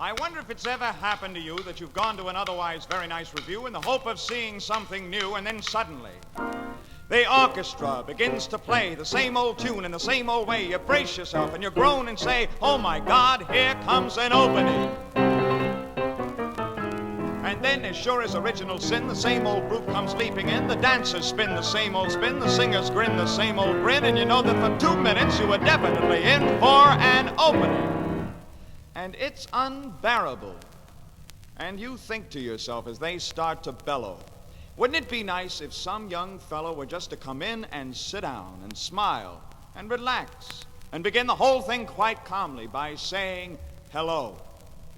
I wonder if it's ever happened to you that you've gone to an otherwise very nice review in the hope of seeing something new, and then suddenly the orchestra begins to play the same old tune in the same old way. You brace yourself and you groan and say, oh my God, here comes an opening. And then, as sure as original sin, the same old group comes leaping in. The dancers spin the same old spin, the singers grin the same old grin, and you know that for 2 minutes you were definitely in for an opening. And it's unbearable. And you think to yourself as they start to bellow, wouldn't it be nice if some young fellow were just to come in and sit down and smile and relax and begin the whole thing quite calmly by saying hello?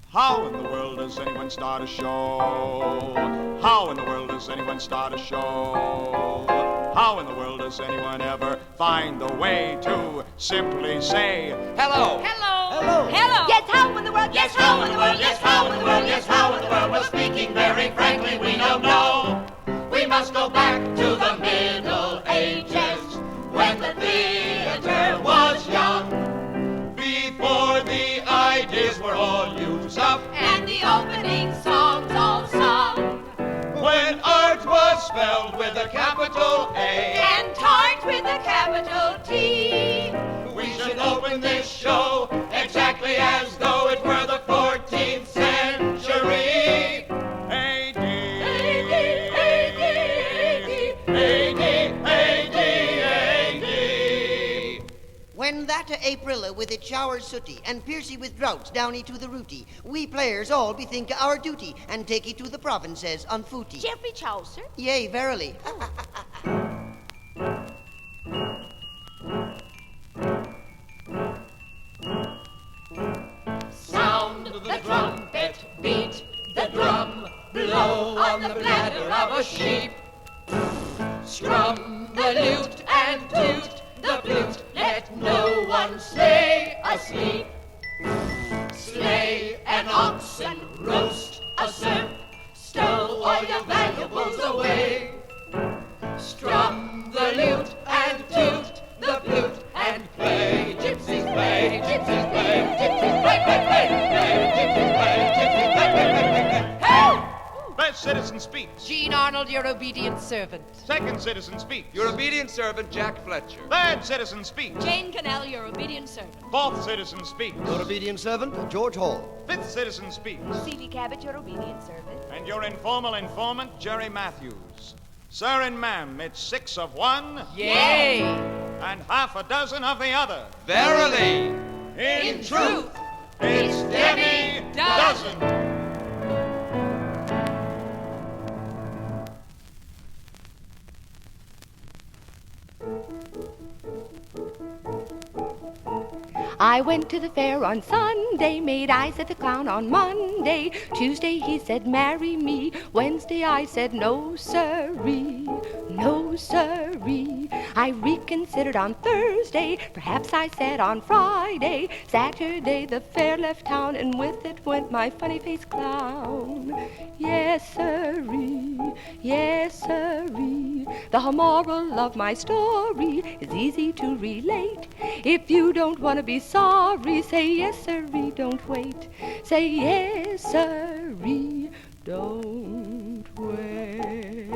How in the world does anyone start a show? How in the world does anyone start a show? How in the world does anyone ever find the way to simply say hello? Hello. Hello. Hello. Yes, how in the world? Yes, how in the world? Yes, how in the world? Yes, how in the world? Well, speaking very frankly, we don't know. We must go back to the Middle Ages when the theater was young. Before the ideas were all used up And the opening songs all sung. when art was spelled with a capital A. And tart with a capital T. We should open this show exactly as though it were the 14th century. A.D. When that April with its showers sooty, and Piercy with droughts downy to the rooty, we players all bethink our duty, and take it to the provinces on footy. Geoffrey Chaucer. Yea, verily. Sound the trumpet, beat the drum, blow on the bladder of a sheep. Strum the lute and toot the flute, let no one stay asleep. Slay an ox and roast a serp, stow all your valuables away. Strum the lute and toot the flute and play, gypsies play, gypsies play, gypsies play, play, play, play, gypsies play, gypsies play, play, play, play, play. Hey! First citizen speaks. Jean Arnold, your obedient servant. Second citizen speaks. Your obedient servant, Jack Fletcher. Third citizen speaks. Jane Connell, your obedient servant. Fourth citizen speaks. Your obedient servant, George Hall. Fifth citizen speaks. C.D. Cabot, your obedient servant. And your informal informant, Jerry Matthews. Sir and ma'am, it's 6 of one Yay! and half a dozen of the other. Verily. In truth, it's Demi-Dozen. I went to the fair on Sunday, made eyes at the clown on Monday. Tuesday he said, marry me. Wednesday I said, no sirree, no sirree. I reconsidered on Thursday, perhaps I said on Friday. Saturday the fair left town, and with it went my funny-faced clown. Yes sirree, yes sirree. The moral of my story is easy to relate. If you don't want to be sorry, say yes sirree, don't wait. Say yes sirree, don't wait.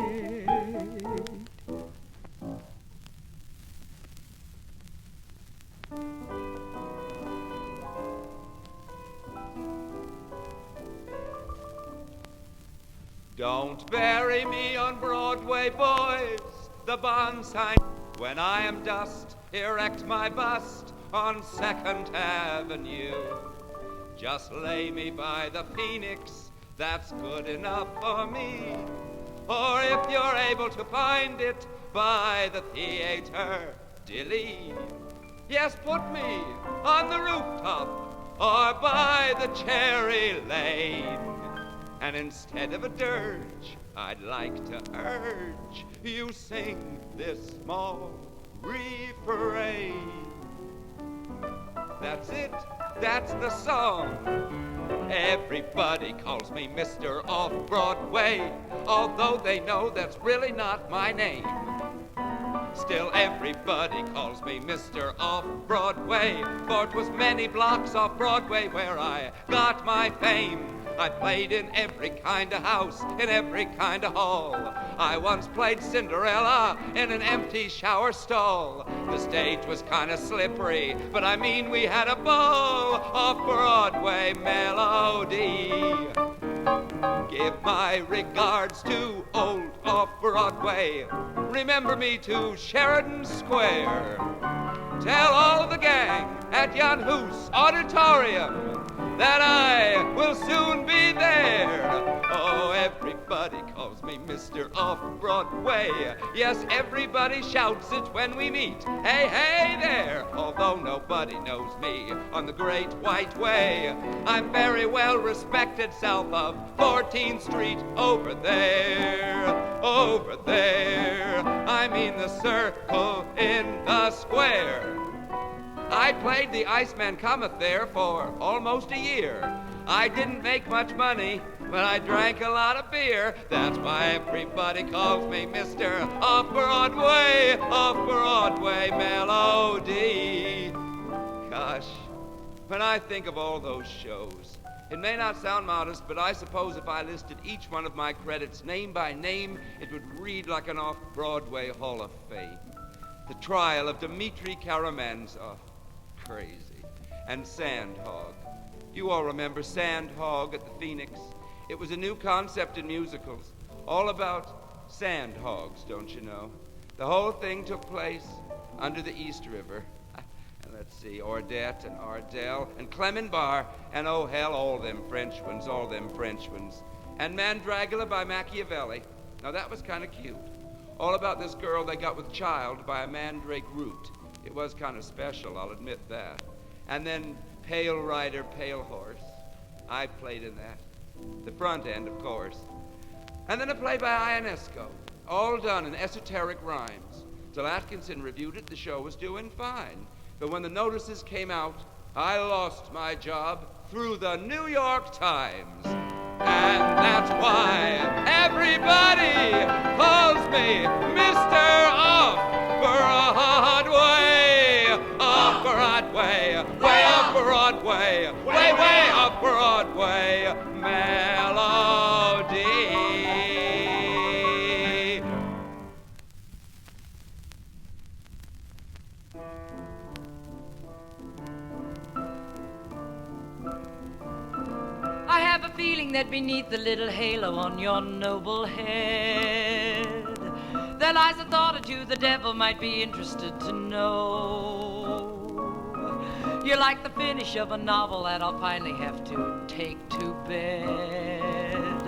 Don't bury me on Broadway, boys, the bond sign. When I am dust, erect my bust on 2nd Avenue. Just lay me by the Phoenix, that's good enough for me. Or if you're able to find it, by the theater, Dilly. Yes, put me on the rooftop or by the cherry lane. And instead of a dirge, I'd like to urge you sing this small refrain. That's it, that's the song. Everybody calls me Mr. Off-Broadway, although they know that's really not my name. Still everybody calls me Mr. Off-Broadway, for it was many blocks off Broadway where I got my fame. I played in every kind of house, in every kind of hall. I once played Cinderella in an empty shower stall. The stage was kind of slippery, but I mean we had a ball of Broadway melody. Give my regards to old off-Broadway. Remember me to Sheridan Square. Tell all the gang at Jan Hus Auditorium that I will soon be there. Oh, everybody calls me Mr. Off-Broadway. Yes, everybody shouts it when we meet. Hey, hey there! Although nobody knows me on the Great White Way, I'm very well respected south of 14th Street over there. Over there, I mean the circle in the square. I played the Iceman Cometh there for almost a year. I didn't make much money, but I drank a lot of beer. That's why everybody calls me Mr. Off-Broadway, Off-Broadway melody. Gosh, when I think of all those shows, it may not sound modest, but I suppose if I listed each one of my credits name by name, it would read like an Off-Broadway Hall of Fame. The Trial of Dmitri Karamazov, crazy, and Sandhog. You all remember Sandhog at the Phoenix? It was a new concept in musicals, all about sandhogs, don't you know? The whole thing took place under the East River. And let's see, Ordette and Ardell and Clement Bar, and oh hell, all them French ones. And Mandragora by Machiavelli. Now that was kind of cute. All about this girl they got with child by a mandrake root. It was kind of special, I'll admit that. And then Pale Rider, Pale Horse. I played in that. The front end, of course. And then a play by Ionesco, all done in esoteric rhymes. Till Atkinson reviewed it, the show was doing fine. But when the notices came out, I lost my job through the New York Times. And that's why everybody calls me Mr. Off-Broadway, Off-Broadway, way off-Broadway, way off-Broadway melody. I have a feeling that beneath the little halo on your noble head, there lies a thought or two the devil might be interested to know. You're like the finish of a novel that I'll finally have to take to bed.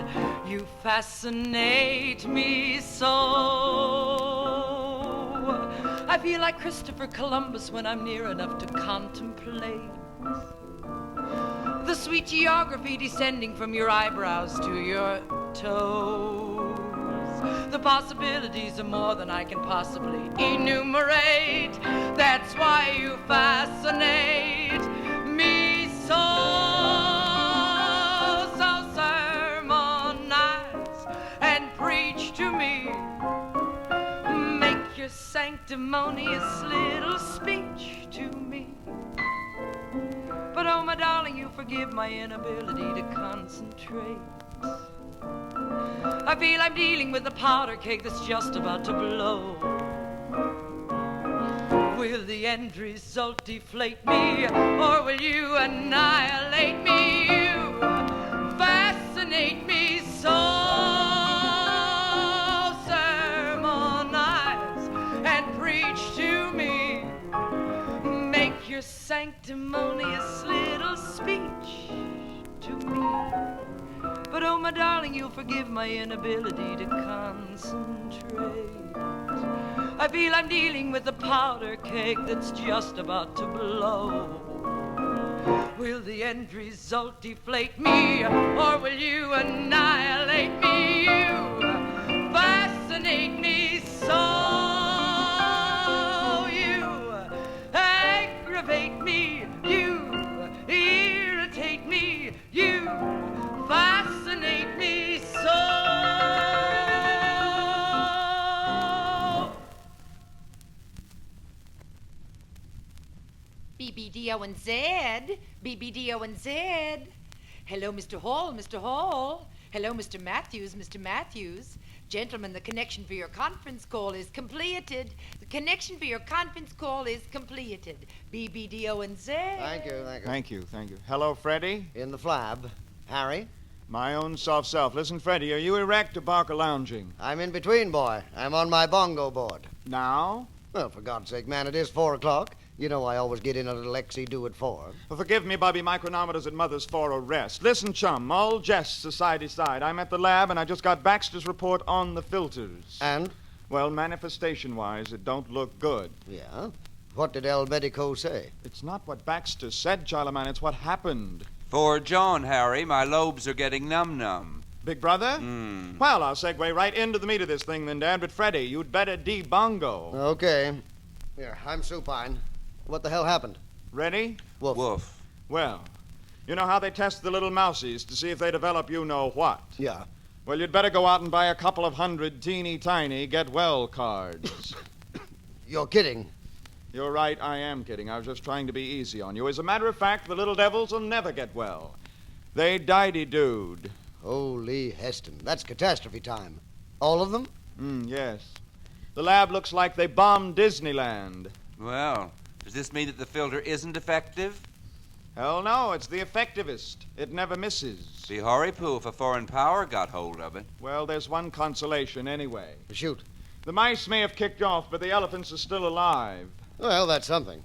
You fascinate me so. I feel like Christopher Columbus when I'm near enough to contemplate the sweet geography descending from your eyebrows to your toes. The possibilities are more than I can possibly enumerate. That's why you fascinate me so. So sermonize and preach to me. Make your sanctimonious little speech to me. But oh, my darling, you forgive my inability to concentrate. I feel I'm dealing with a powder keg that's just about to blow. Will the end result deflate me, or will you annihilate me? You fascinate me so. Sermonize and preach to me. Make your sanctimonious little speech to me. But oh, my darling, you'll forgive my inability to concentrate. I feel I'm dealing with a powder keg that's just about to blow. Will the end result deflate me, or will you annihilate me? You fascinate me so. You aggravate me. You irritate me. You fascinate me so. BBDO and Z. BBDO and Z. Hello, Mr. Hall, Mr. Hall. Hello, Mr. Matthews, Mr. Matthews. Gentlemen, the connection for your conference call is completed. The connection for your conference call is completed. BBDO and Z. Thank you, thank you. Thank you, thank you. Hello, Freddie. In the flab. Harry? My own soft self. Listen, Freddie, are you erect or barker lounging? I'm in between, boy. I'm on my bongo board. Now? Well, for God's sake, man, it is 4 o'clock. You know I always get in a little Lexi-do at 4. Well, forgive me, Bobby, my chronometer's at Mother's for a rest. Listen, chum, all jests aside. I'm at the lab, and I just got Baxter's report on the filters. And? Well, manifestation-wise, it don't look good. Yeah? What did El Medico say? It's not what Baxter said, Charlemagne, it's what happened. For John, Harry, my lobes are getting numb-numb. Big brother? Well, I'll segue right into the meat of this thing then, Dad, but Freddie, you'd better debongo. Okay. Here, I'm supine. What the hell happened? Ready? Woof. Woof. Well, you know how they test the little mousies to see if they develop you-know-what? Yeah. Well, you'd better go out and buy a couple of 100 teeny-tiny get-well cards. You're kidding. You're right, I am kidding. I was just trying to be easy on you. As a matter of fact, the little devils will never get well. They died-dude. Holy Heston. That's catastrophe time. All of them? Yes. The lab looks like they bombed Disneyland. Well, does this mean that the filter isn't effective? Hell no, it's the effectivist. It never misses. Be horry-poo if a foreign power got hold of it. Well, there's one consolation anyway. Shoot. The mice may have kicked off, but the elephants are still alive. Well, that's something.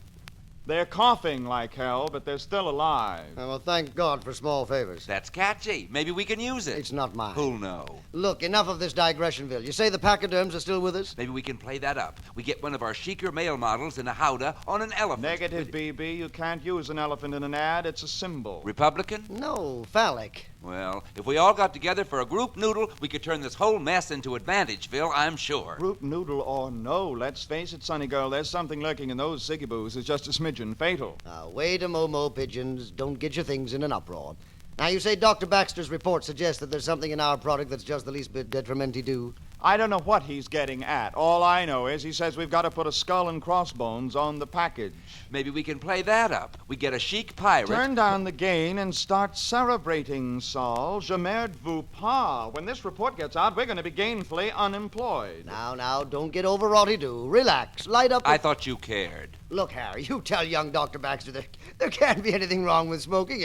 They're coughing like hell, but they're still alive. Well, thank God for small favors. That's catchy. Maybe we can use it. It's not mine. Who'll know? Look, enough of this digressionville. You say the pachyderms are still with us? Maybe we can play that up. We get one of our chicer male models in a howdah on an elephant. Negative, BB. You can't use an elephant in an ad. It's a symbol. Republican? No, phallic. Well, if we all got together for a group noodle, we could turn this whole mess into Advantageville, I'm sure. Group noodle or no, let's face it, Sonny girl, there's something lurking in those ziggaboos. It's just a smidgen fatal. Now, wait a mo-mo, pigeons. Don't get your things in an uproar. Now, you say Dr. Baxter's report suggests that there's something in our product that's just the least bit detrimenty-do. I don't know what he's getting at. All I know is he says we've got to put a skull and crossbones on the package. Maybe we can play that up. We get a chic pirate. Turn down the gain and start celebrating, Saul. Je merde vous pas. When this report gets out, we're going to be gainfully unemployed. Now, don't get overwroughty-do. Relax. Light up. I thought you cared. Look, Harry, you tell young Dr. Baxter there can't be anything wrong with smoking.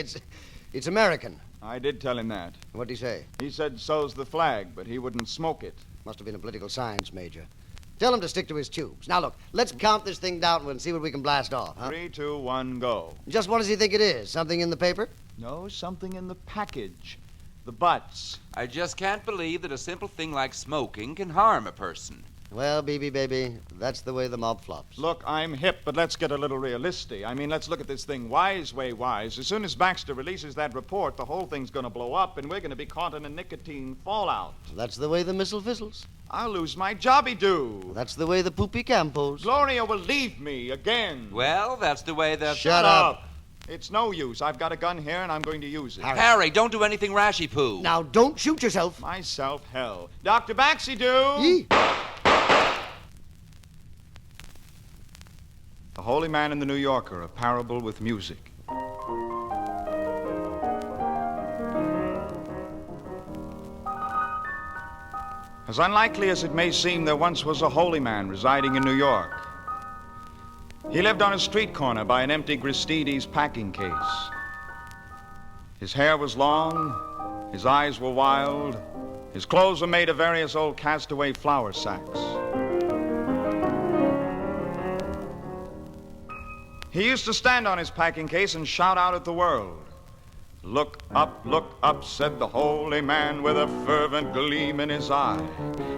It's American. I did tell him that. What'd he say? He said so's the flag, but he wouldn't smoke it. Must have been a political science major. Tell him to stick to his tubes. Now, look, let's count this thing down and see what we can blast off, huh? 3, 2, 1, go. Just what does he think it is? Something in the paper? No, something in the package. The butts. I just can't believe that a simple thing like smoking can harm a person. Well, BB, baby, that's the way the mob flops. Look, I'm hip, but let's get a little realistic. I mean, let's look at this thing wise way wise. As soon as Baxter releases that report, the whole thing's going to blow up, and we're going to be caught in a nicotine fallout. That's the way the missile fizzles. I'll lose my jobby-do. That's the way the poopy campos. Gloria will leave me again. Well, that's the way the... Shut up. It's no use. I've got a gun here, and I'm going to use it. Harry, don't do anything rashy-poo. Now, don't shoot yourself. Myself, hell. Dr. Baxy-do. Yee. The Holy Man and the New Yorker, a parable with music. As unlikely as it may seem, there once was a holy man residing in New York. He lived on a street corner by an empty Gristedes packing case. His hair was long, his eyes were wild, his clothes were made of various old castaway flour sacks. He used to stand on his packing case and shout out at the world. Look up, said the holy man with a fervent gleam in his eye.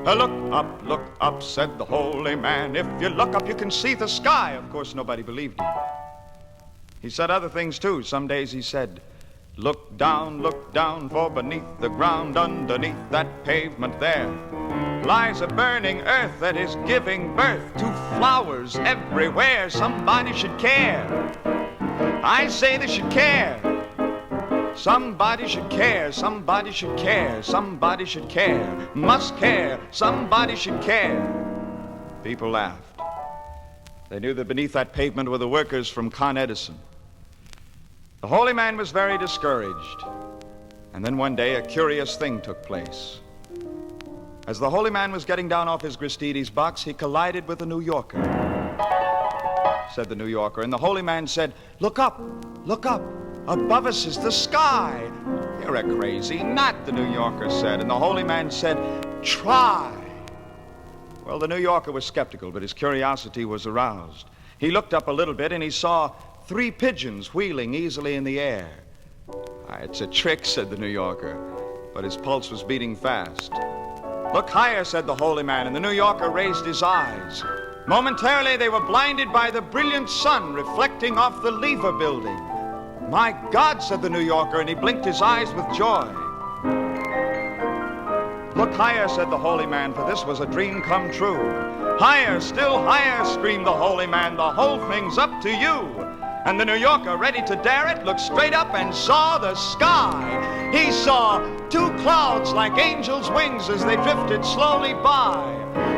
Look up, said the holy man. If you look up, you can see the sky. Of course, nobody believed him. He said other things, too. Some days he said, look down, for beneath the ground, underneath that pavement there, lies a burning earth that is giving birth to flowers everywhere. Somebody should care. I say they should care. Somebody should care, somebody should care, somebody should care, must care, somebody should care. People laughed. They knew that beneath that pavement were the workers from Con Edison, The holy man was very discouraged. And then one day a curious thing took place. As the holy man was getting down off his Gristedes box, he collided with a New Yorker. Said the New Yorker, and the holy man said, "Look up, look up. Above us is the sky." "You're a crazy nut," the New Yorker said. And the holy man said, "Try." Well, the New Yorker was skeptical, but his curiosity was aroused. He looked up a little bit and he saw 3 pigeons wheeling easily in the air. "It's a trick," said the New Yorker, but his pulse was beating fast. "Look higher," said the holy man, and the New Yorker raised his eyes. Momentarily, they were blinded by the brilliant sun reflecting off the Lever building. "My God," said the New Yorker, and he blinked his eyes with joy. "Look higher," said the holy man, for this was a dream come true. "Higher, still higher," screamed the holy man, "the whole thing's up to you." And the New Yorker, ready to dare it, looked straight up and saw the sky. He saw 2 clouds like angels' wings as they drifted slowly by.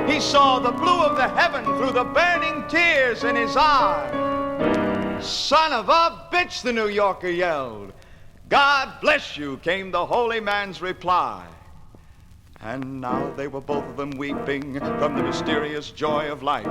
He saw the blue of the heaven through the burning tears in his eye. "Son of a bitch," the New Yorker yelled. "God bless you," came the holy man's reply. And now they were both of them weeping from the mysterious joy of life.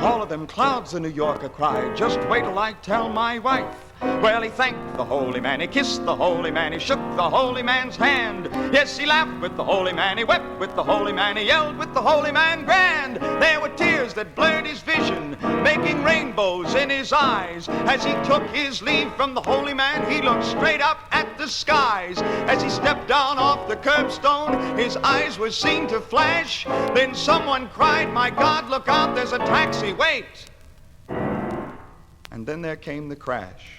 "All of them clouds," the New Yorker cried, "just wait till I tell my wife." Well, he thanked the holy man, he kissed the holy man, he shook the holy man's hand. Yes, he laughed with the holy man, he wept with the holy man, he yelled with the holy man grand. There were tears that blurred his vision, making rainbows in his eyes. As he took his leave from the holy man, he looked straight up at the skies. As he stepped down off the curbstone, his eyes were seen to flash. Then someone cried, "My God, look out, there's a taxi, wait." And then there came the crash.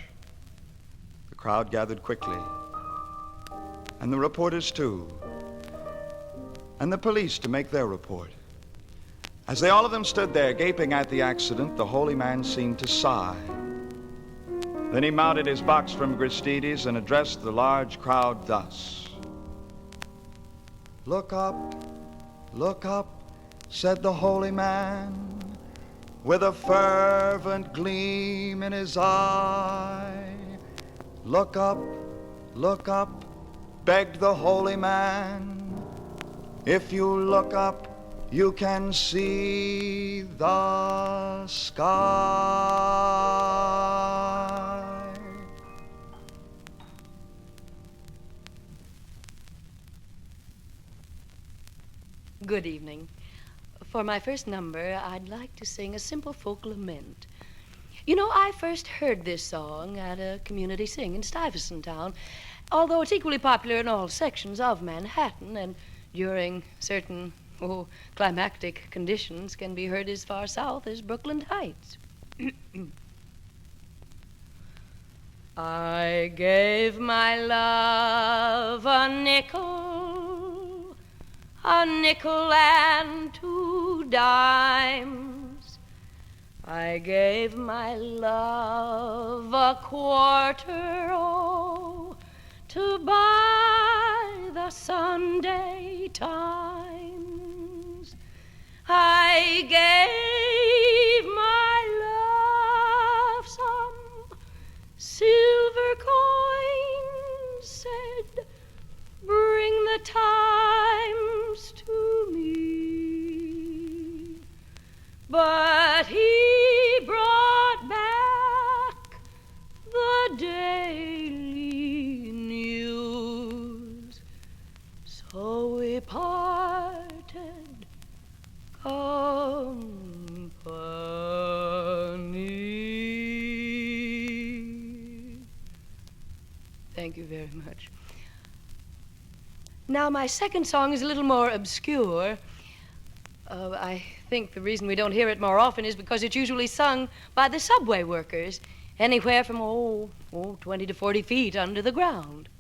The crowd gathered quickly, and the reporters too, and the police to make their report. As they all of them stood there gaping at the accident, the holy man seemed to sigh. Then he mounted his box from Gristedes and addressed the large crowd thus. look up, said the holy man, with a fervent gleam in his eye. Look up, begged the holy man. If you look up, you can see the sky. Good evening. For my first number, I'd like to sing a simple folk lament. You know, I first heard this song at a community sing in Stuyvesant Town, although it's equally popular in all sections of Manhattan, and during certain, climactic conditions can be heard as far south as Brooklyn Heights. I gave my love a nickel and 2 dimes. I gave my love a quarter, to buy the Sunday Times. I gave my love some silver coins, said, bring the Times to me. But he brought back the Daily News. So we parted company. Thank you very much. Now, my second song is a little more obscure. I think the reason we don't hear it more often is because it's usually sung by the subway workers, anywhere from, 20 to 40 feet under the ground.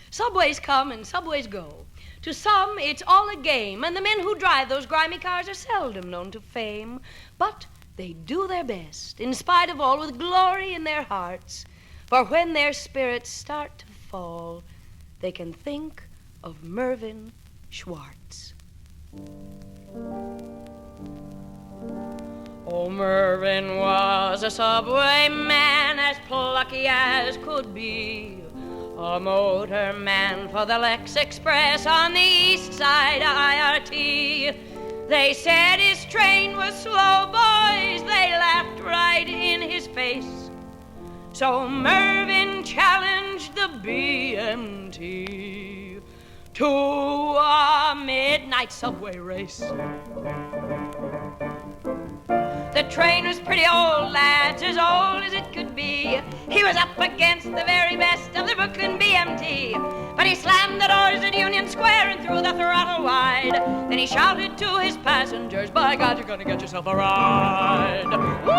Subways come and subways go. To some, it's all a game, and the men who drive those grimy cars are seldom known to fame. But they do their best, in spite of all, with glory in their hearts. For when their spirits start to fall, they can think of Mervyn Schwartz. Oh, Mervyn was a subway man, as plucky as could be. A motor man for the Lex Express on the east side IRT. They said his train was slow, boys. They laughed right in his face. So Mervyn challenged the BMT to a midnight subway race. The train was pretty old, lads, as old as it could be. He was up against the very best of the Brooklyn BMT. But he slammed the doors at Union Square and threw the throttle wide. Then he shouted to his passengers, by God, you're gonna get yourself a ride. Woo!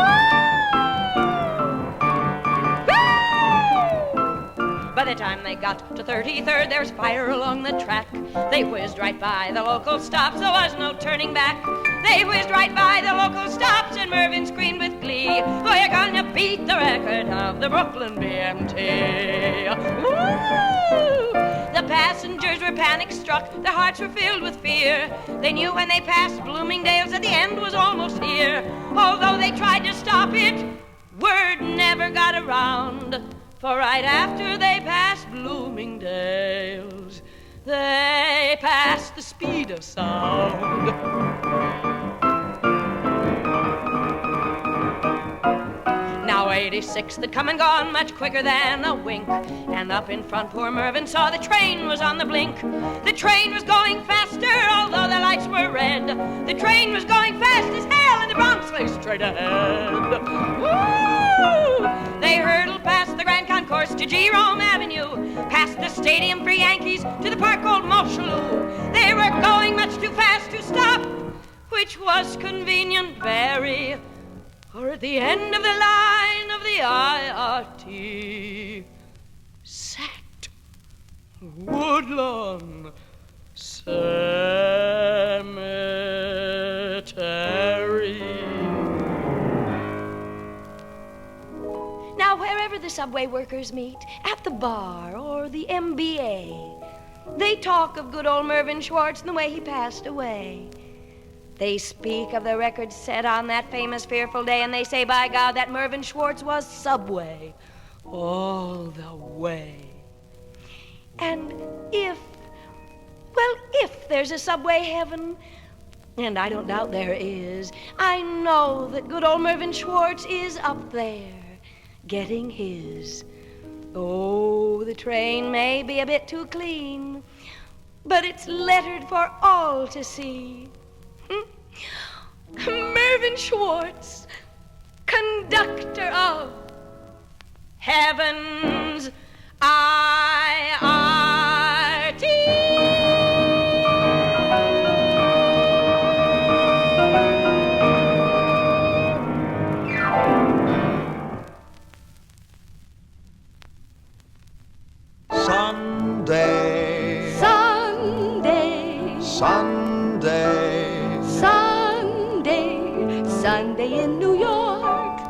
By the time they got to 33rd, there was fire along the track. They whizzed right by the local stops, there was no turning back. They whizzed right by the local stops, and Mervyn screamed with glee, "Oh, you're gonna beat the record of the Brooklyn BMT." Woo! The passengers were panic-struck, their hearts were filled with fear. They knew when they passed Bloomingdale's that the end was almost here. Although they tried to stop it, word never got around. For right after they passed Bloomingdale's, they passed the speed of sound. Now 86 had come and gone much quicker than a wink. And up in front poor Mervyn saw the train was on the blink. The train was going faster, although the lights were red. The train was going fast as hell, and the Bronx lay straight ahead. Woo! They hurtled past the Grand Concourse to Jerome Avenue, past the stadium for Yankees to the park called Montchelou. They were going much too fast to stop, which was convenient very, or at the end of the line of the IRT sat Woodlawn Cemetery. Now, wherever the subway workers meet, at the bar or the MBA, they talk of good old Mervyn Schwartz and the way he passed away. They speak of the record set on that famous fearful day, and they say, by God, that Mervyn Schwartz was subway all the way. And if there's a subway heaven, and I don't doubt there is, I know that good old Mervyn Schwartz is up there getting his. Oh, the train may be a bit too clean, but it's lettered for all to see. Mervyn Schwartz, conductor of Heaven's IRT. Sunday, Sunday, Sunday, Sunday, Sunday in New York.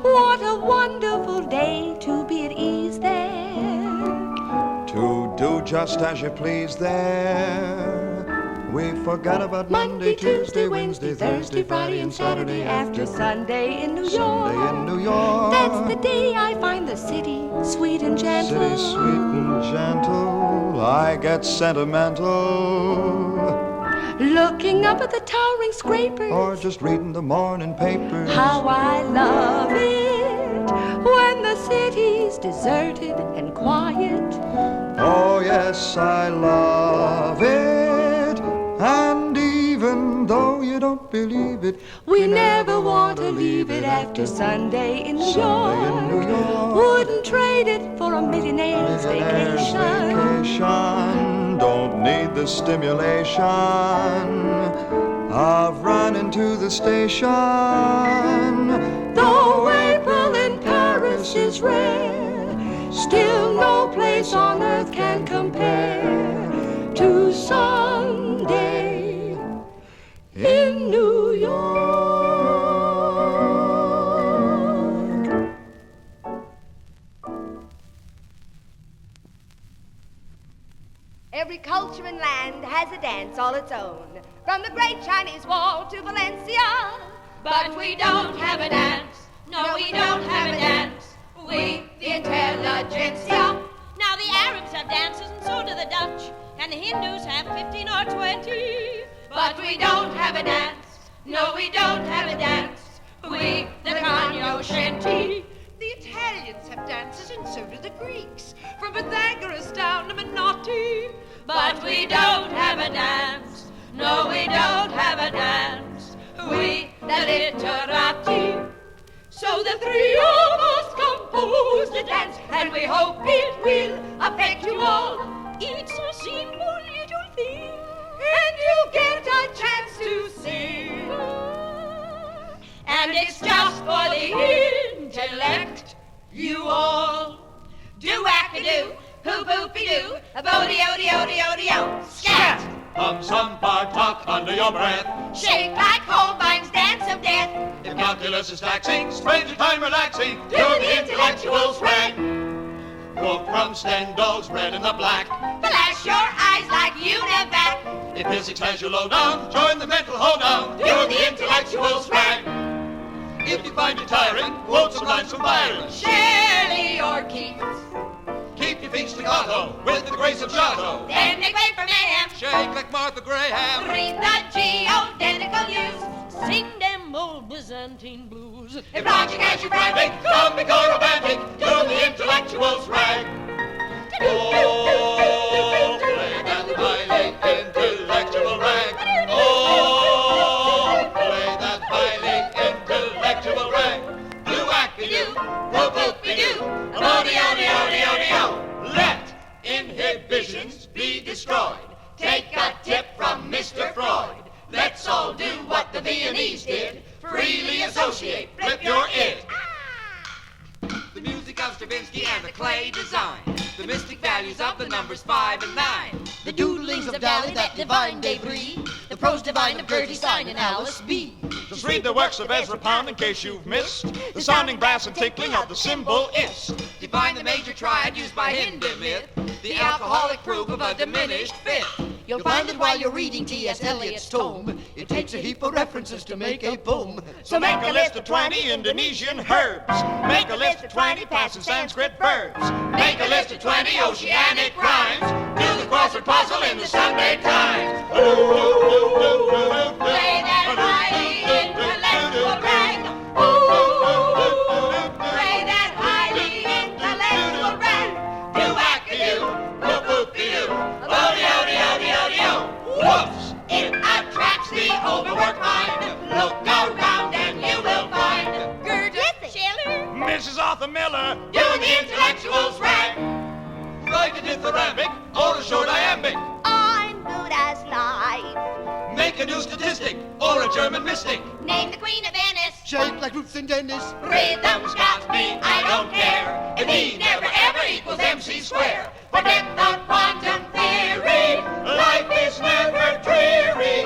What a wonderful day to be at ease there. to do just as you please there. We forgot about Monday, Tuesday, Wednesday, Thursday, Friday, and Saturday after Sunday in New York. Sunday in New York. That's the day I find the city sweet and gentle. City sweet and gentle, I get sentimental. Looking up at the towering scrapers, Or just reading the morning papers. how I love it when the city's deserted and quiet. Oh yes, I love it. And even though you don't believe it, We never want to leave it after Sunday in New York. Sunday in New York. Wouldn't trade it for a millionaire's vacation. Vacation. Don't need the stimulation of running to the station. Though April in Paris is rare, still no place on earth can compare to Sunday in New York. Every culture and land has a dance all its own. From the great Chinese Wall to Valencia, But we don't have a dance. No, we don't have a dance. We, the intelligentsia. Now the Arabs have dances and so do the Dutch. And the Hindus have 15 or 20. But we don't have a dance. No, we don't have a dance. We, the cognoscenti. The Italians have dances and so do the Greeks, from Pythagoras down to Menotti. But we don't have a dance. No, we don't have a dance. We, the literati. So the three of us composed a dance, and we hope it will affect you all. It's a simple little thing, And you get a chance to sing. and it's just for the intellect. You all do-whack-a-doo, hoop-oopy-doo, a-bodie-odie-odie-odie-o, scat! Some talk under your breath. Shake like Holbein's dance of death. If calculus is taxing, spend your time relaxing. Do the intellectuals rag. Quote from Stendhal's Red and the Black. Flash your eyes like Univac. If physics has you low down, join the mental hoedown. Do the intellectuals rag. If you find it tiring, quote some lines from Byron. Shelley or Keats. Keep your feet staccato with the grace of Giotto. Then make way for mayhem. Shake like Martha Graham. Read the geodetical use. sing them old Byzantine blues. If logic has you frantic, Come be romantic, do the intellectuals rag. Oh, play that highly intellectual rag. Oh, play that highly intellectual rag. Do-whack-a-doo, whoop-whoop-a-doo, o-de-o-de-o-de-o-de-o. Let inhibitions be destroyed. Take a tip from Mr. Freud. Let's all do what the Viennese did. Freely associate, flip your id. The music of Stravinsky and the clay design. The mystic values of the numbers 5 and 9. The doodlings of Dali, that divine debris. The prose divine of Gertie Stein and Alice B. Just read the works of Ezra Pound in case you've missed the sounding brass and tinkling of the cymbal is. Define the major triad used by Hindemith. The alcoholic proof of a diminished fifth. You'll find that while you're reading T.S. Eliot's tome, it takes a heap of references to make a poem. So make a list of 20 Indonesian herbs. Make a list of 20 passive Sanskrit verbs. Make a list of 20 oceanic rhymes. Do the crossword puzzle in the Sunday Times. play that highly intellectual rag. Ooh, play that highly intellectual rag. Do-whack-a-doo, whoop-whoop-a-doo, o-de-o-de-o-de-o-de-o. Whoops! It attracts the overworked mind. Look around and you will find Shelley. Mrs. Arthur Miller, do the intellectuals rag. write a dithyrambic or a short iambic. I'm good as life. Make a new statistic or a German mystic. Name the Queen of Venice. Shake like Ruth and Dennis. Rhythm's got me, I don't care. If E never ever equals MC square. Forget the quantum theory. Life is never dreary.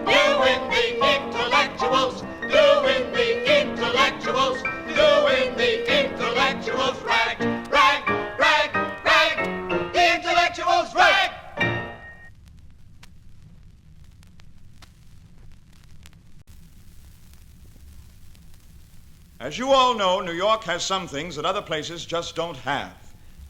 Doing the intellectuals. Doing the intellectuals. Doing the intellectuals. Rag, rag, rag, rag. The intellectuals rag. As you all know, New York has some things that other places just don't have.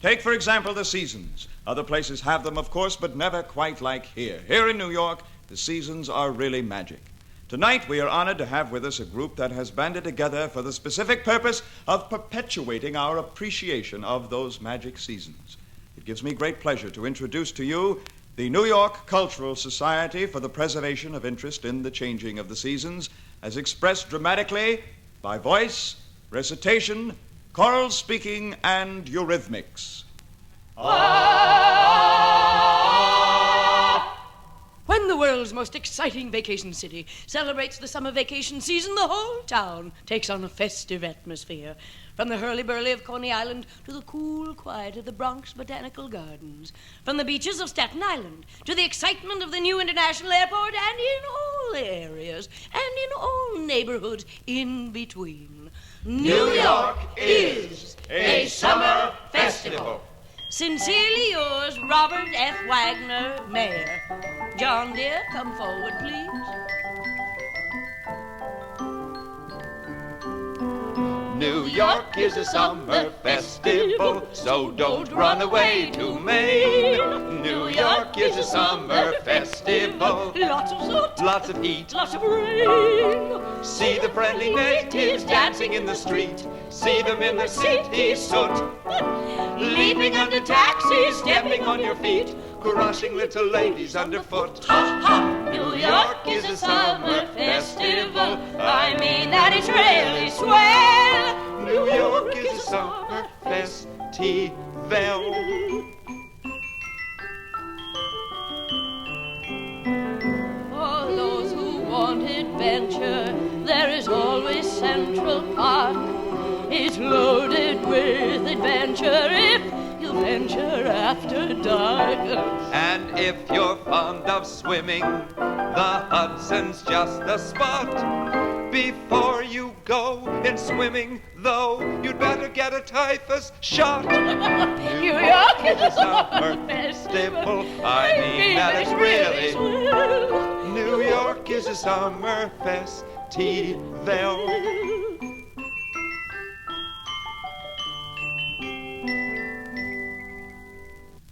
Take, for example, the seasons. Other places have them, of course, but never quite like here. Here in New York, the seasons are really magic. Tonight, we are honored to have with us a group that has banded together for the specific purpose of perpetuating our appreciation of those magic seasons. It gives me great pleasure to introduce to you the New York Cultural Society for the Preservation of Interest in the Changing of the Seasons, as expressed dramatically by voice, recitation, choral speaking, and eurythmics. When the world's most exciting vacation city celebrates the summer vacation season, the whole town takes on a festive atmosphere. From the hurly-burly of Coney Island to the cool quiet of the Bronx Botanical Gardens. From the beaches of Staten Island to the excitement of the new international airport, and in all the areas and in all neighborhoods in between. New York is a summer festival. Sincerely yours, Robert F. Wagner, Mayor. John, dear, come forward, please. New York is a summer festival, so don't run away to Maine. New York is a summer festival, Lots of soot, lots of heat, lots of rain. see the friendly natives dancing in the street, see them in the city soot, Leaping under taxis, stepping on your feet, crushing little ladies underfoot. Ha ha! New York is a summer festival. I mean that it's really swell. New York is a summer festival. For those who want adventure, there is always Central Park. It's loaded with adventure if you venture after dark. And if you're fond of swimming, the Hudson's just the spot. Before you go in swimming, though, you'd better get a typhus shot. New York is a summer festival. I mean that it's really swell. New York is a summer festival.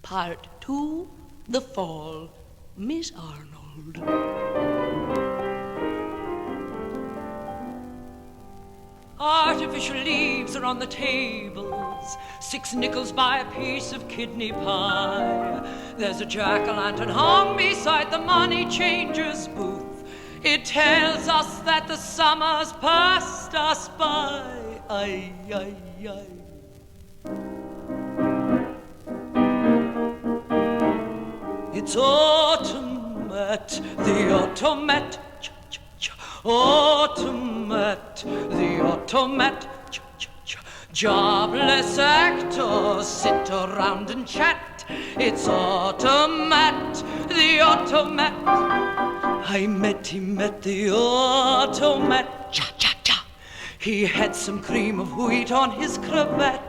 Part 2, The Fall, Miss Arnold. Artificial leaves are on the tables, 6 nickels buy a piece of kidney pie. There's a jack-o'-lantern hung beside the money changer's booth. It tells us that the summer's passed us by. Ay, ay, ay. It's autumn at the automat. Autumn at the automat. Jobless actors sit around and chat. It's autumn at the automat. I met him at the automat. Cha-cha-cha. He had some cream of wheat on his cravat.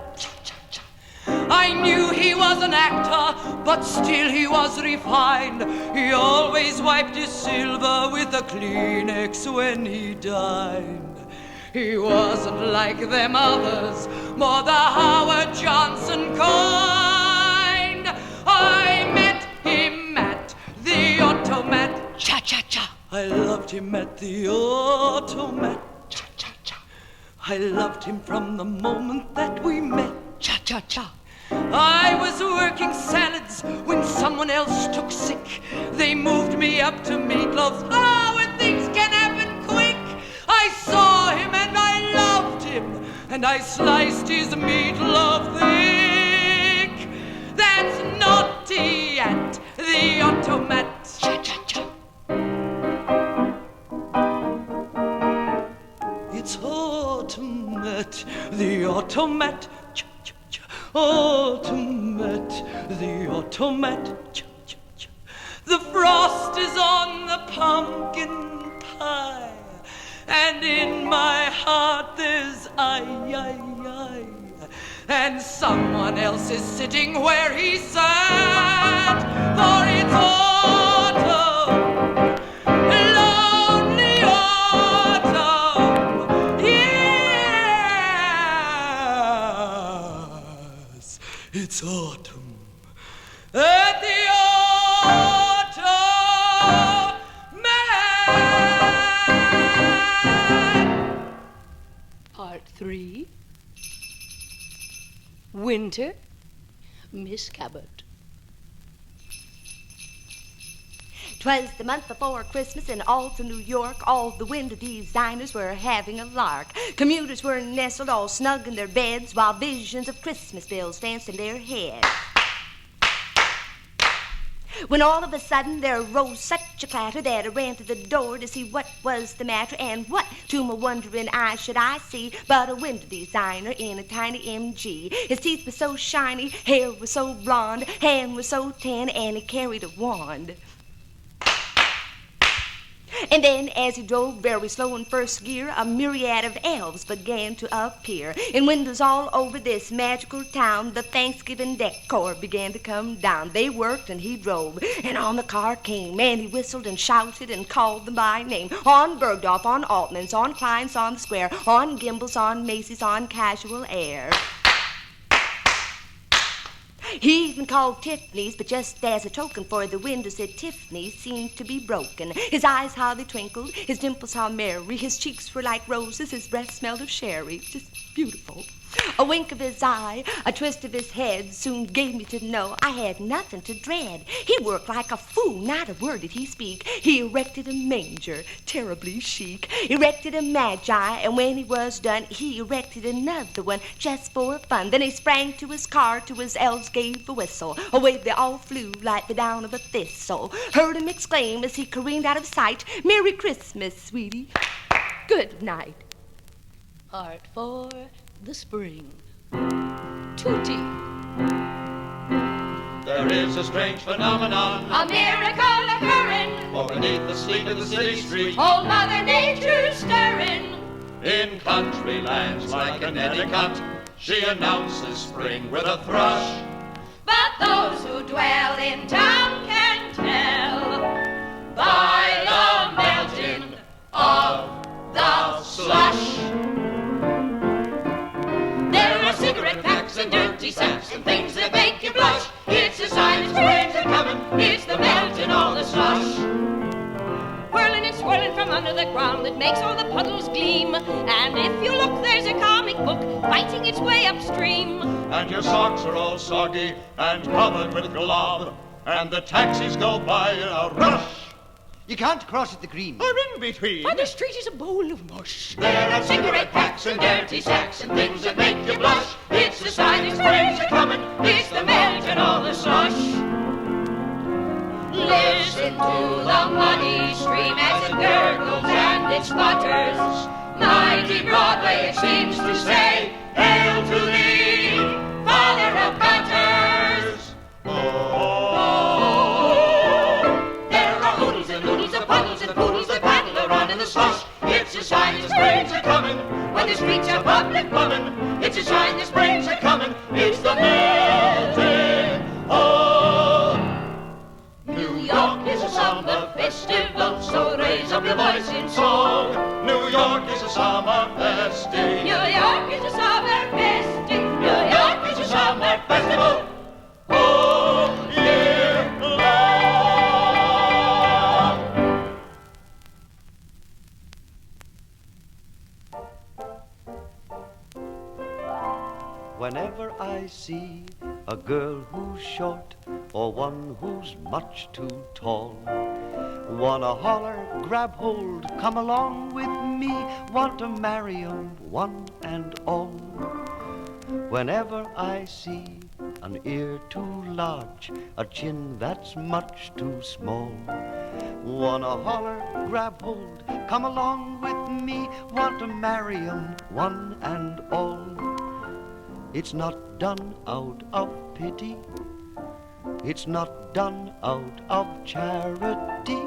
I knew he was an actor, but still he was refined. He always wiped his silver with a Kleenex when he dined. He wasn't like them others, more the Howard Johnson kind. I met him at the automat. Cha-cha-cha. I loved him at the automat. Cha-cha-cha. I loved him from the moment that we met. Cha-cha-cha. I was working salads when someone else took sick. They moved me up to meatloaf. Oh, and things can happen quick. I saw him and I loved him, and I sliced his meatloaf thick. That's naughty at the automat. Cha-cha-cha. It's autumn at the automat. Autumn at the automat. The frost is on the pumpkin pie, and in my heart there's ay. And someone else is sitting where he sat, for it's autumn, lonely autumn, yes, it's autumn at the automat. Part 3, Winter, Miss Cabot. 'Twas the month before Christmas in Alta, New York. All the window designers were having a lark. Commuters were nestled all snug in their beds, while visions of Christmas bells danced in their heads. When all of a sudden there arose such a clatter that I ran to the door to see what was the matter, and what to my wondering eyes should I see but a window designer in a tiny MG. His teeth were so shiny, hair was so blonde, hand was so tan, and he carried a wand. And then, as he drove very slow in first gear, a myriad of elves began to appear. In windows all over this magical town, the Thanksgiving decor began to come down. They worked and he drove, and on the car came, and he whistled and shouted and called them by name. On Bergdorf, on Altman's, on Klein's, on the Square, on Gimbel's, on Macy's, on Casual Air. He even called Tiffany's, but just as a token, for the window said Tiffany's seemed to be broken. His eyes, how they twinkled, his dimples, how merry, his cheeks were like roses, his breath smelled of sherry. Just beautiful. A wink of his eye, a twist of his head soon gave me to know I had nothing to dread. He worked like a fool, not a word did he speak. He erected a manger, terribly chic, erected a magi, and when he was done, he erected another one just for fun. Then he sprang to his car, to his elves gave a whistle. Away they all flew like the down of a thistle. Heard him exclaim as he careened out of sight, "Merry Christmas, sweetie. Good night." Part 4, the spring. Tootie. There is a strange phenomenon, A miracle occurring, for beneath the sleek of the city street, old Mother Nature stirring. in country lands like Connecticut, she announces spring with a thrush. But those who dwell in town can tell by the melting of the slush. There are cigarette packs and dirty sacks and things that make you blush. It's a sign that spring's a-comin', it's the melting of the slush. Whirling and swirling from under the ground that makes all the puddles gleam. And if you look, there's a comic book fighting its way upstream. And your socks are all soggy and covered with glob, and the taxis go by in a rush. You can't cross at the green. I'm in between. But the street is a bowl of mush. There are cigarette packs and dirty sacks and things that make you blush. It's the sign that spring's a-comin', it's the melting of the slush. Listen to the muddy stream as it gurgles and it sputters. Mighty Broadway, it seems to say, hail to thee, father of gutters. There are oodles and noodles of puddles and poodles that paddle around in the slush. It's a sign that spring's a-comin' when the streets are public bumming. It's a sign that spring's a-comin', it's the melting of New York is a summer festival, so raise up your voice in song. New York is a summer festive. New York is a summer festive. New York is a summer festival. All year long. Whenever I see a girl who's short or one who's much too tall, wanna holler, grab hold, come along with me, want to marry 'em one and all. Whenever I see an ear too large, a chin that's much too small, wanna holler, grab hold, come along with me, want to marry 'em one and all. It's not done out of pity, it's not done out of charity,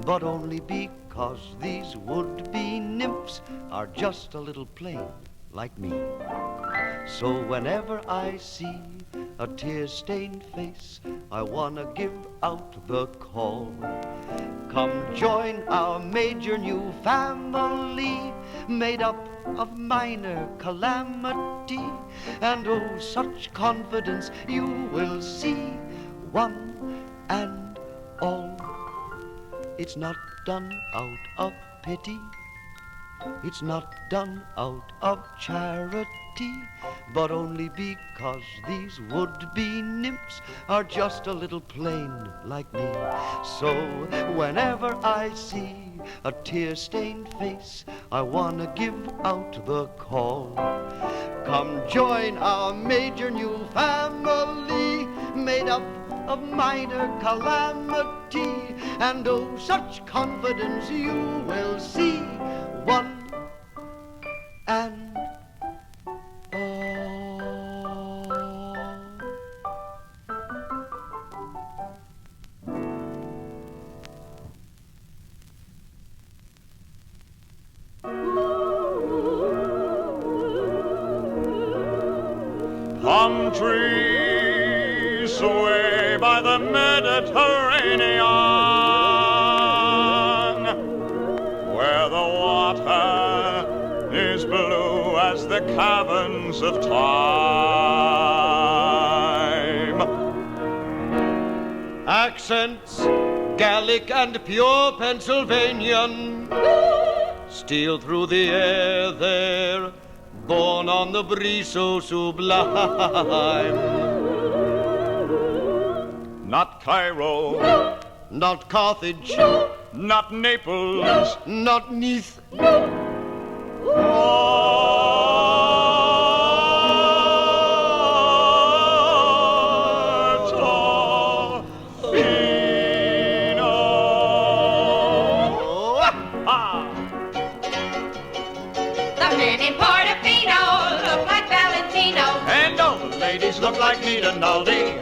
but only because these would-be nymphs are just a little plain like me. So whenever I see a tear-stained face, I wanna give out the call. Come join our major new family, made up of minor calamity, and oh, such confidence you will see, one and all. It's not done out of pity, it's not done out of charity, but only because these would-be nymphs are just a little plain like me. So whenever I see a tear-stained face, I wanna give out the call. Come join our major new family, made up of minor calamity, and oh, such confidence you will see, one and all. trees sway by the Mediterranean, where the water is blue as the caverns of time. Accents, Gallic and pure Pennsylvanian, steal through the air there, borne on the breeze so sublime. Not Cairo, Not Carthage, not Naples, not Nice, look like Nita Naldi.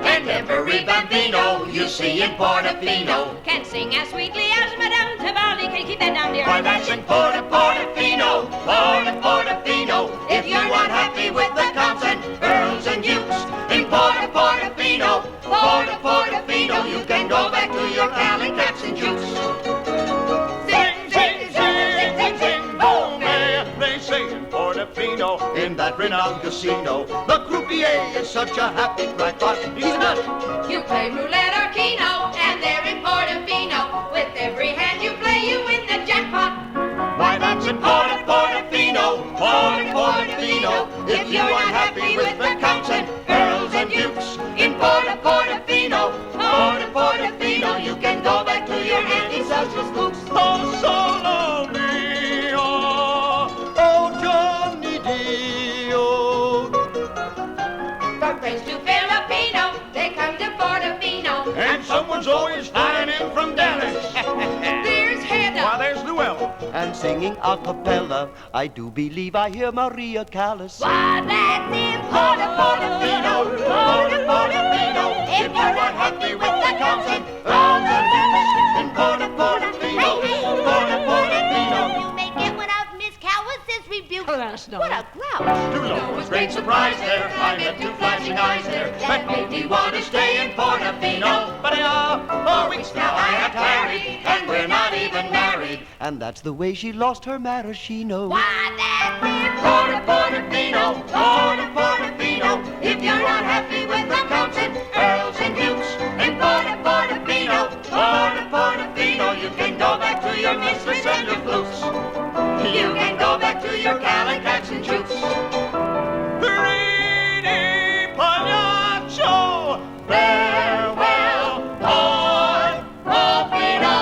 And every bambino you see in Portofino can sing as sweetly as Madame Tavalli. Can you keep that down, dear? Why, that's in Portofino, Portofino. If you're not happy with the counts and earls and dukes in Portofino, Portofino, you can go back to your Cali caps and jukes. Sing, sing, sing, sing, sing, boom, they say in Portofino, in that renowned casino, the croupier is such a happy crackpot, he's a nut. You play roulette or keno, and they're in Portofino. With every hand you play, you win the jackpot. Why, that's in Portofino, Portofino. If you aren't happy with the counts and earls and dukes in Portofino, Portofino, you can go back to your antisocial spooks. Oh, solo mio, oh, Johnny Dio. From French to Filipino, they come to Portofino. And someone's always flying in from Dallas. There's Hedda. Why, there's Llewellyn. and singing a cappella. I do believe I hear Maria Callas. Why, that's in Portofino, Portofino. If you're unhappy with the counts and All the news in Portofino, Portofino. You may get one of Miss Callis' rebukes. Oh, that's not. What a grouch. To know was great surprise there. I met two flashing eyes there that made me want to stay in Portofino. But 4 weeks now I have tarried, and we're not even married. And that's the way she lost her maraschino. Why, that's in Portofino, Portofino. If you're not happy with the counts and earls and dukes in Portofino, Portofino, you can go back to your mistress and your flutes. You can go back to your calicots and jutes. Greedy Pagliaccio, farewell, Portofino.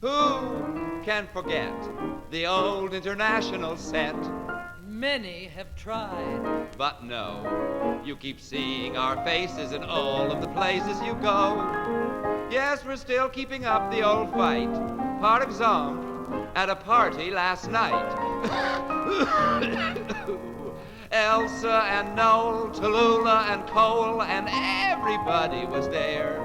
Who can forget the old international set? Many have tried. But no, you keep seeing our faces in all of the places you go. Yes, we're still keeping up the old fight. Par exemple, at a party last night. Elsa and Noel, Tallulah and Cole, and everybody was there.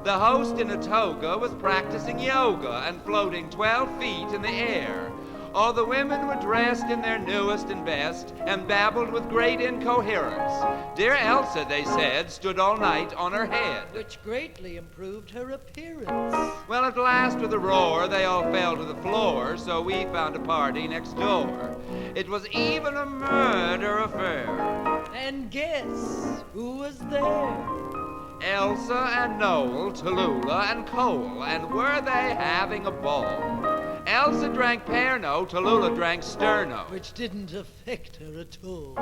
The host in a toga was practicing yoga and floating 12 feet in the air. All the women were dressed in their newest and best and babbled with great incoherence. Dear Elsa, they said, stood all night on her head. Which greatly improved her appearance. Well, at last, with a roar, they all fell to the floor, so we found a party next door. It was even a murder affair. And guess who was there? Elsa and Noel, Tallulah and Cole, and were they having a ball? Elsa drank Pernod, Tallulah drank Sterno. Which didn't affect her at all.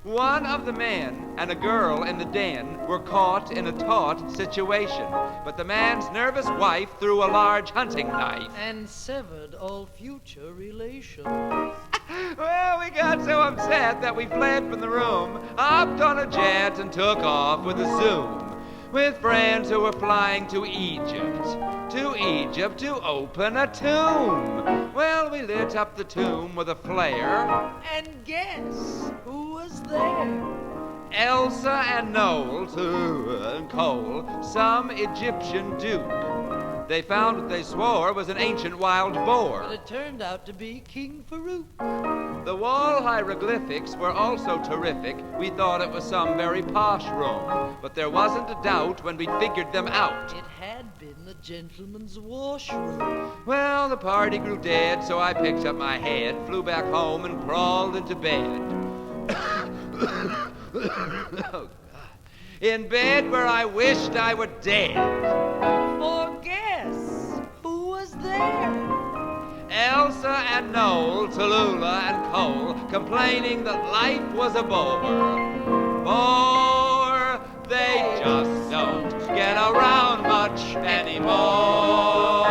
One of the men and a girl in the den were caught in a taut situation, but the man's nervous wife threw a large hunting knife. And severed all future relations. Well, we got so upset that we fled from the room, hopped on a jet, and took off with a zoom. With friends who were flying to Egypt to open a tomb. Well, we lit up the tomb with a flare. And guess who was there? Elsa and Noel, and Cole, some Egyptian duke. They found what they swore was an ancient wild boar. But it turned out to be King Farouk. The wall hieroglyphics were also terrific. We thought it was some very posh room, but there wasn't a doubt when we figured them out. It had been the gentleman's washroom. Well, the party grew dead, so I picked up my head, flew back home, and crawled into bed. Oh, God. In bed where I wished I were dead. For guess who was there? Elsa and Noel, Tallulah and Cole, complaining that life was a bore. For they just don't get around much anymore.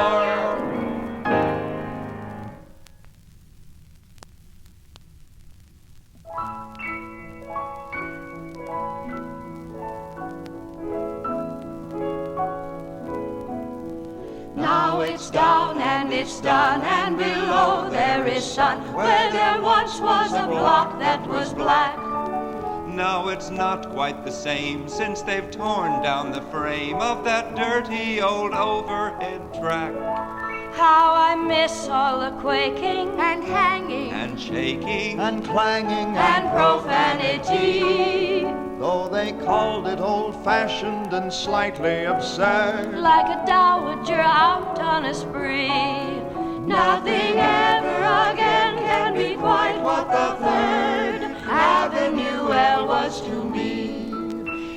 Now it's down and it's done, and below there is sun, where there once was a block that was black. Now it's not quite the same, since they've torn down the frame of that dirty old overhead track. How I miss all the quaking and hanging And shaking and clanging and profanity. though they called it old-fashioned and slightly absurd. Like a dowager out on a spree. Nothing ever again can be quite what the Third Avenue L was to me.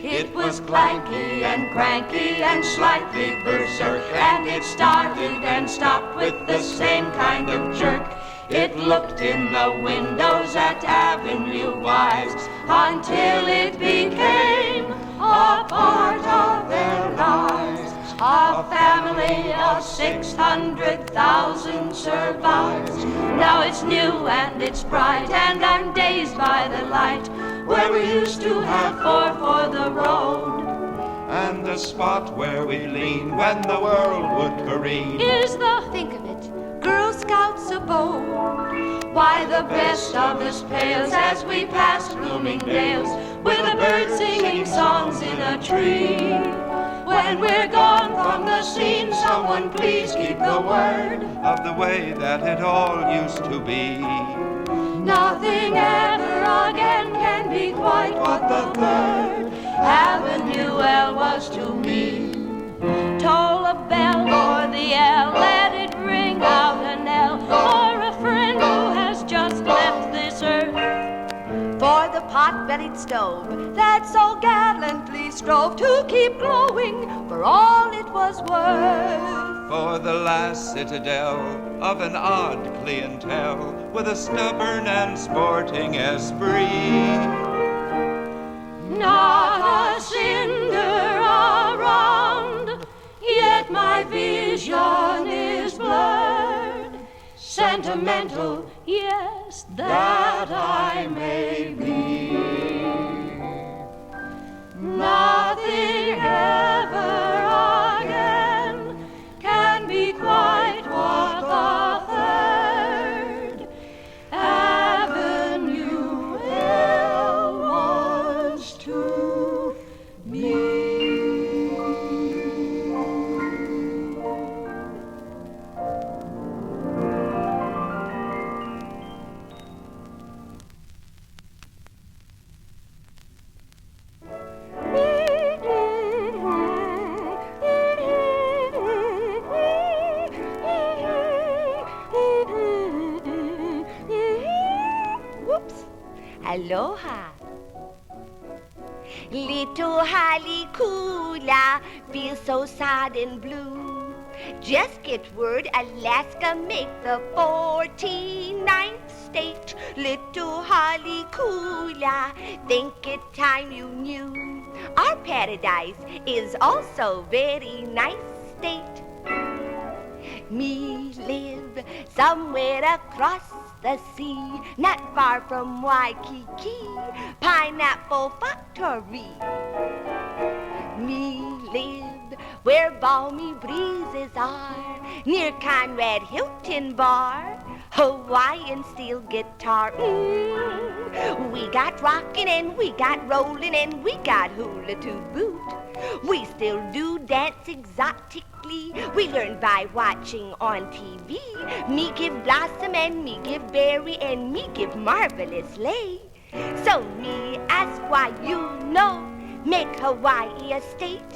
It was clanky and cranky and slightly berserk, and it started and stopped with the same kind of jerk. It looked in the windows at Avenue Wives until it became a part of their lives. A family of 600,000 survives. Now it's new and it's bright, and I'm dazed by the light, where we used to have four for the road. and the spot where we lean when the world would careen Is the, think of it, Girl Scouts abode. Why, the best of us pales as we pass Bloomingdale's, with a bird singing songs in a tree. When we're gone from the scene, someone please keep the word of the way that it all used to be. Nothing ever again can be quite what the Third Avenue L was to me. Toll a bell or the L, let it ring out a knell for a friend who has just left this earth. For the pot-bellied stove that so gallantly strove to keep glowing for all it was worth. For the last citadel of an odd clientele with a stubborn and sporting esprit. Not a cinder around, yet my vision is blurred. Sentimental, yes, that I may be. Nothing ever again can be quite what the Third Avenue L was to me. Whoops. Aloha. Little Halikula feels so sad and blue. Just get word Alaska make the 49th state. Little Halikula, think it time you knew. Our paradise is also very nice state. Me live somewhere across the sea, not far from Waikiki, Pineapple Factory. Me live where balmy breezes are, near Conrad Hilton Bar, Hawaiian steel guitar, We got rockin' and we got rollin' and we got hula to boot. We still do dance exotically. We learn by watching on TV. Me give Blossom and me give Berry and me give Marvelous Lay. So me ask why you know make Hawaii a state.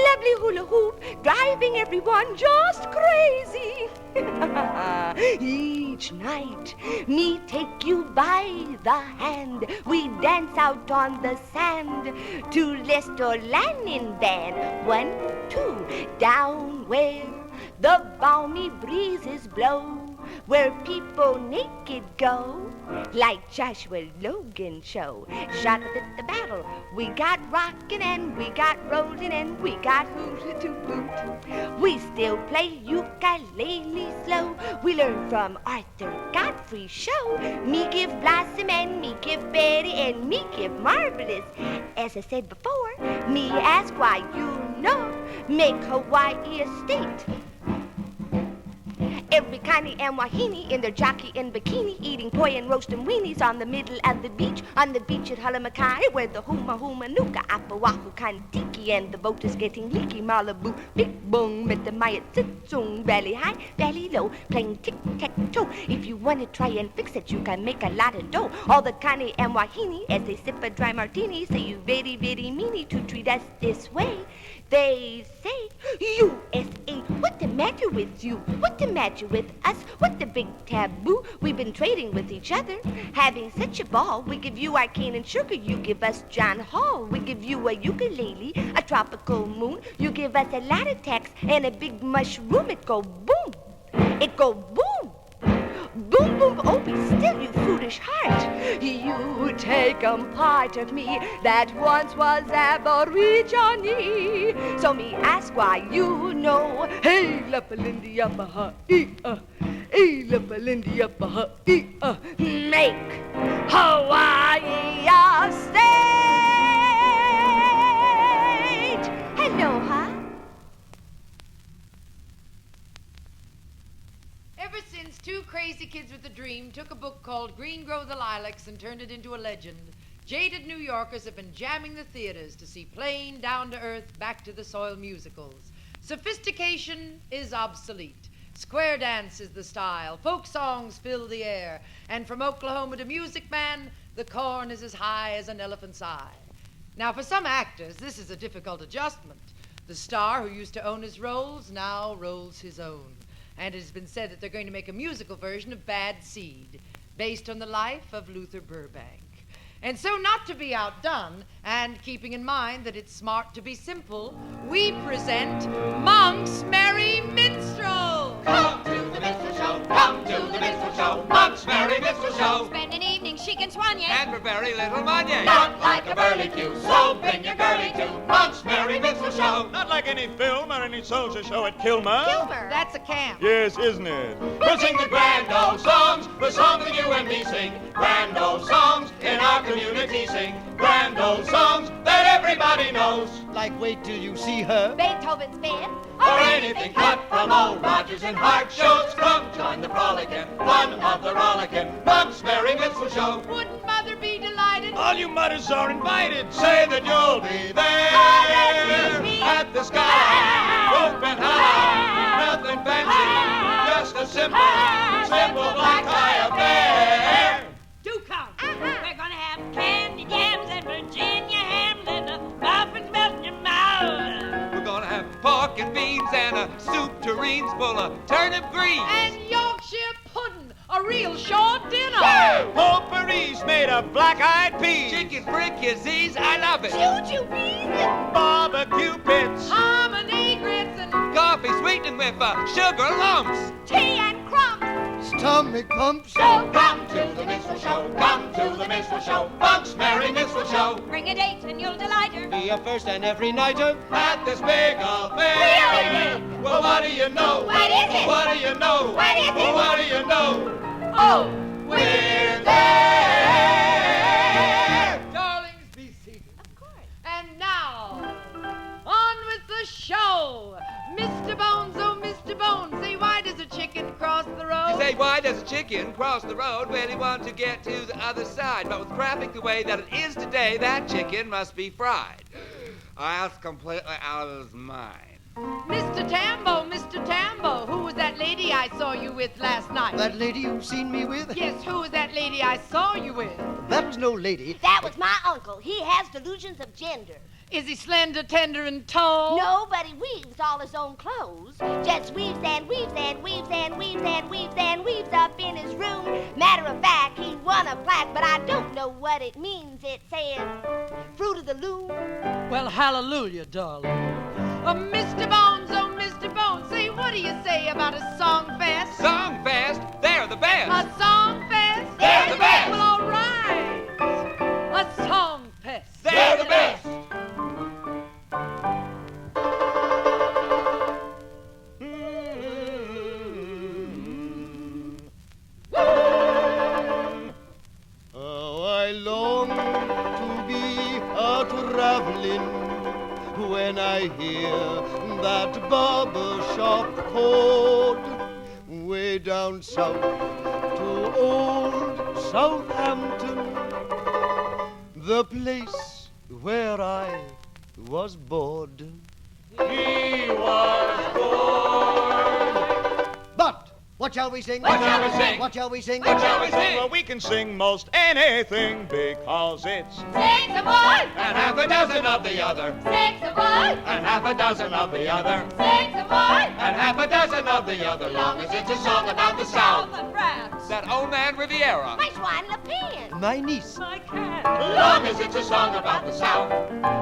Lovely hula hoop, driving everyone just crazy. Each night, me take you by the hand. We dance out on the sand to Lester Lanning band. 1, 2, down where the balmy breezes blow, where people naked go, like Joshua Logan show. Shot at the battle, we got rockin' and we got rollin' and we got hula to boot. We still play ukulele slow. We learn from Arthur Godfrey's show. Me give Blossom and me give Betty and me give Marvelous. As I said before, me ask why you know make Hawaii a state. Every Connie and Wahine in their jockey and bikini, eating poi and roasting weenies on the middle of the beach at Halamakai, where the huma nuka, Apawahu, Kantiki, and the boat is getting leaky. Malibu, Big Bong, Metamaya, Tsitsung, belly high, belly low, playing tic-tac-toe. If you want to try and fix it, you can make a lot of dough. All the Connie and Wahine, as they sip a dry martini, say you very, very meanie to treat us this way. They say, USA, what the matter with you? What the matter with us? What the big taboo? We've been trading with each other, having such a ball. We give you our cane and sugar, you give us John Hall. We give you a ukulele, a tropical moon. You give us a lot of tax and a big mushroom. It go boom, it go boom. Boom, boom, oh, be still, you foolish heart. You take part of me that once was Aborigine. So me ask why you know. Hey, la palindi uppa hey, la palindi uppa make Hawaii a state. Aloha. Ever since two crazy kids with a dream took a book called Green Grow the Lilacs and turned it into a legend, jaded New Yorkers have been jamming the theaters to see plain, down-to-earth, back-to-the-soil musicals. Sophistication is obsolete. Square dance is the style. Folk songs fill the air. And from Oklahoma to Music Man, the corn is as high as an elephant's eye. Now, for some actors, this is a difficult adjustment. The star who used to own his roles now rolls his own. And it has been said that they're going to make a musical version of Bad Seed, based on the life of Luther Burbank. And so, not to be outdone, and keeping in mind that it's smart to be simple, we present Monk's Merry Minstrel. Come to the minstrel show, come to the minstrel show, Monk's Merry Minstrel Show. Spend an evening chic and soigne. And for very little money. Not like a burly few, so bring your girlie to Monk's Merry Minstrel Show. Not like any film or any soldier show at Kilmer. Kilmer. That's a camp. Yes, isn't it? We'll sing the grand old songs, the songs that you and me sing. Grand old songs in our community sing. Grand old songs that everybody knows. Like wait till you see her. Beethoven's Fifth. Or anything cut from old Rogers and Hart shows. Come join the frolickin', fun of the rollickin', Monk's Merry Minstrel Show. Wouldn't Mother be delighted? All you mothers are invited. Say that you'll be there at the sky, open high, nothing fancy, just a simple black tie affair. Do come. We're gonna have candy jams and Virginia hams and the muffins melt in your mouth. We're gonna have pork and beans and a soup tureens full of turnip greens. And Yorkshire pudding, a real short dinner. Potpourri's made of black-eyed peas. Chicken fricassees, I love it. Choo-choo bees. Barbecue pits. Harmony grits and Coffee sweetened with sugar lumps. Tea and crumbs. Stomach pumps. So come to the minstrel show, come to the minstrel show, Monk's Merry Minstrel Show. Bring a date and you'll delight her. Be a first and every nighter. At this big affair. Really? Well, what do you know? What is it? What do you know? What is it? Well, what do you know? oh, We're there. darlings, be seated. Of course. And now, on with the show. Mr. Bones, oh, Mr. Bones, say why does a chicken cross the road? You say, why does a chicken chicken crossed the road when he wanted to get to the other side. But with traffic the way that it is today, that chicken must be fried. That's completely out of his mind. Mr. Tambo, who was that lady I saw you with last night? That lady you've seen me with? Yes, who was that lady I saw you with? That was no lady. That was my uncle. He has delusions of gender. Is he slender, tender, and tall? No, but he weaves all his own clothes. Just weaves and weaves and weaves and weaves and weaves and weaves up in his room. Matter of fact, he won a plaque, but I don't know what it means. It says, Fruit of the Loom. Well, hallelujah, darling. Mr. Bones, say, what do you say about a song fest? Song fest? They're the best. A song fest? They're the best. Well, all right. A song fest. They're the best. Oh, I long to be a-traveling when I hear that barber shop chord way down south to old Southampton, the place where I was born. He was born. But what shall we sing? What shall we sing? What shall we sing? What shall we sing? Well, we can sing most anything because it's Sing some more. and half a dozen of the other. Sing some more. And half a dozen of the other. Sing some more. And half a dozen of the other. Long as it's a song about the South. And France. That old man Riviera. My Swan Le Pen. My niece. My cat. Long as it's a song about the South.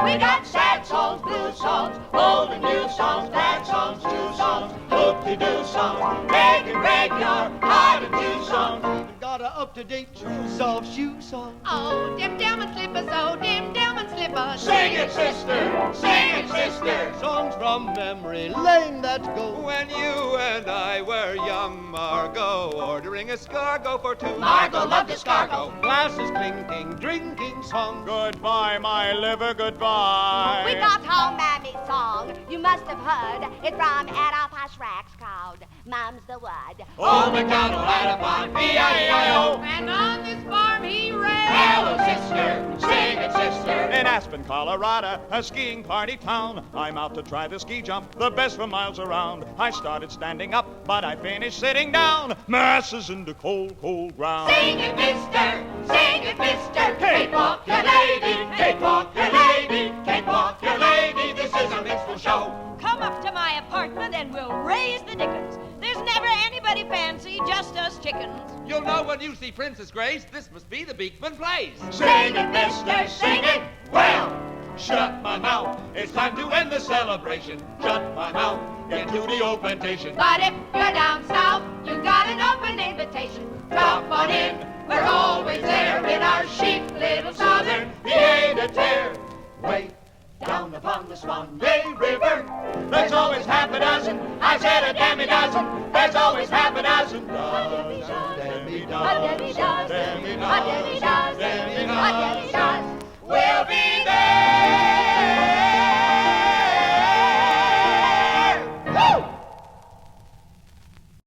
We got sad songs, blues songs, old and new songs, bad songs, new songs, Hoop-de-doo songs. Break and break your heart in two songs. Got a up-to-date shoe song. Oh, dim diamond slippers, oh, dim diamond slippers. Sing it, sister. Sing it, sister. Songs from memory lane that go. When you and I were young, Margot, ordering escargot for two. Margot loved escargot. Glasses clinking, drinking song. Goodbye, my liver, goodbye. We got home Mammy's song. You must have heard it from Adolph Hushrack's crowd. Mom's the word. Old MacDonald had a farm, E-I-E-I-O. And on this farm he ran. Hello, sister, sing it, sister. In Aspen, Colorado, a skiing party town. I'm out to try the ski jump, the best for miles around. I started standing up, but I finished sitting down. Masses in the cold, cold ground. Sing it, mister. Sing it, mister. Cakewalk, your lady. Cakewalk, your lady. Cakewalk, your lady. This is a minstrel show. Come up to my apartment and we'll raise the dickens. There's never anybody fancy, just us chickens. You'll know when you see Princess Grace, this must be the Beekman Place. Sing it, mister, sing it. Well, shut my mouth. It's time to end the celebration. Shut my mouth. Get to the old plantation. But if you're down south, you got an open invitation. Drop on in. We're always there in our chic little southern pied-à-terre. Way down upon the Swanday River, there's always half a dozen. I said a Demi-Dozen. There's always half a dozen. Demi-Dozen, Demi-Dozen, Demi-Dozen.